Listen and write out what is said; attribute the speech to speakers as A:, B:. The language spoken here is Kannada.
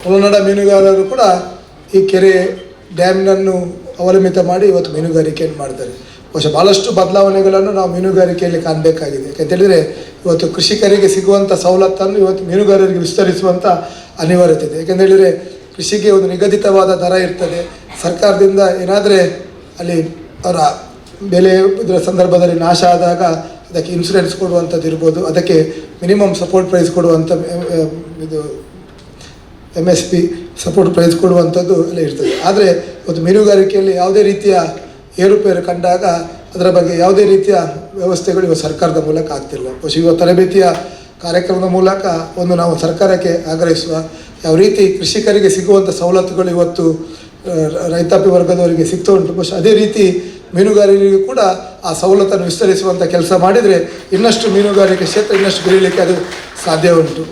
A: ಒಳನಾಡ ಮೀನುಗಾರರು ಕೂಡ ಈ ಕೆರೆ ಡ್ಯಾಮ್ನನ್ನು ಅವಲಂಬಿತ ಮಾಡಿ ಇವತ್ತು ಮೀನುಗಾರಿಕೆಯನ್ನು ಮಾಡ್ತಾರೆ. ಬಹುಶಃ ಭಾಳಷ್ಟು ಬದಲಾವಣೆಗಳನ್ನು ನಾವು ಮೀನುಗಾರಿಕೆಯಲ್ಲಿ ಕಾಣಬೇಕಾಗಿದೆ. ಯಾಕೆಂತೇಳಿದರೆ ಇವತ್ತು ಕೃಷಿಕರಿಗೆ ಸಿಗುವಂಥ ಸವಲತ್ತನ್ನು ಇವತ್ತು ಮೀನುಗಾರರಿಗೆ ವಿಸ್ತರಿಸುವಂಥ ಅನಿವಾರ್ಯತೆ ಇದೆ. ಯಾಕೆಂತೇಳಿದರೆ ಕೃಷಿಗೆ ಒಂದು ನಿಗದಿತವಾದ ದರ ಇರ್ತದೆ. ಸರ್ಕಾರದಿಂದ ಏನಾದರೆ ಅಲ್ಲಿ ಅವರ ಬೆಲೆ ಇದರ ಸಂದರ್ಭದಲ್ಲಿ ನಾಶ ಆದಾಗ ಅದಕ್ಕೆ ಇನ್ಶೂರೆನ್ಸ್ ಕೊಡುವಂಥದ್ದು ಇರ್ಬೋದು, ಅದಕ್ಕೆ ಮಿನಿಮಮ್ ಸಪೋರ್ಟ್ ಪ್ರೈಸ್ ಕೊಡುವಂಥ ಇದು MSP ಸಪೋರ್ಟ್ ಪ್ರೈಸ್ ಕೊಡುವಂಥದ್ದು ಎಲ್ಲ ಇರ್ತದೆ. ಆದರೆ ಇವತ್ತು ಮೀನುಗಾರಿಕೆಯಲ್ಲಿ ಯಾವುದೇ ರೀತಿಯ ಏರುಪೇರು ಕಂಡಾಗ ಅದರ ಬಗ್ಗೆ ಯಾವುದೇ ರೀತಿಯ ವ್ಯವಸ್ಥೆಗಳು ಇವತ್ತು ಸರ್ಕಾರದ ಮೂಲಕ ಆಗ್ತಿಲ್ಲ. ಬಹುಶಃ ಇವತ್ತು ತರಬೇತಿಯ ಕಾರ್ಯಕ್ರಮದ ಮೂಲಕ ಒಂದು ನಾವು ಸರ್ಕಾರಕ್ಕೆ ಆಗ್ರಹಿಸುವ, ಯಾವ ರೀತಿ ಕೃಷಿಕರಿಗೆ ಸಿಗುವಂಥ ಸವಲತ್ತುಗಳು ಇವತ್ತು ರೈತಾಪಿ ವರ್ಗದವರಿಗೆ ಸಿಗ್ತಾ ಉಂಟು, ಬಹುಶಃ ಅದೇ ರೀತಿ ಮೀನುಗಾರರಿಗೂ ಕೂಡ ಆ ಸವಲತ್ತನ್ನು ವಿಸ್ತರಿಸುವಂಥ ಕೆಲಸ ಮಾಡಿದರೆ ಇನ್ನಷ್ಟು ಮೀನುಗಾರಿಕೆ ಕ್ಷೇತ್ರ ಇನ್ನಷ್ಟು ಬೆಳೀಲಿಕ್ಕೆ ಅದು ಸಾಧ್ಯ ಉಂಟು.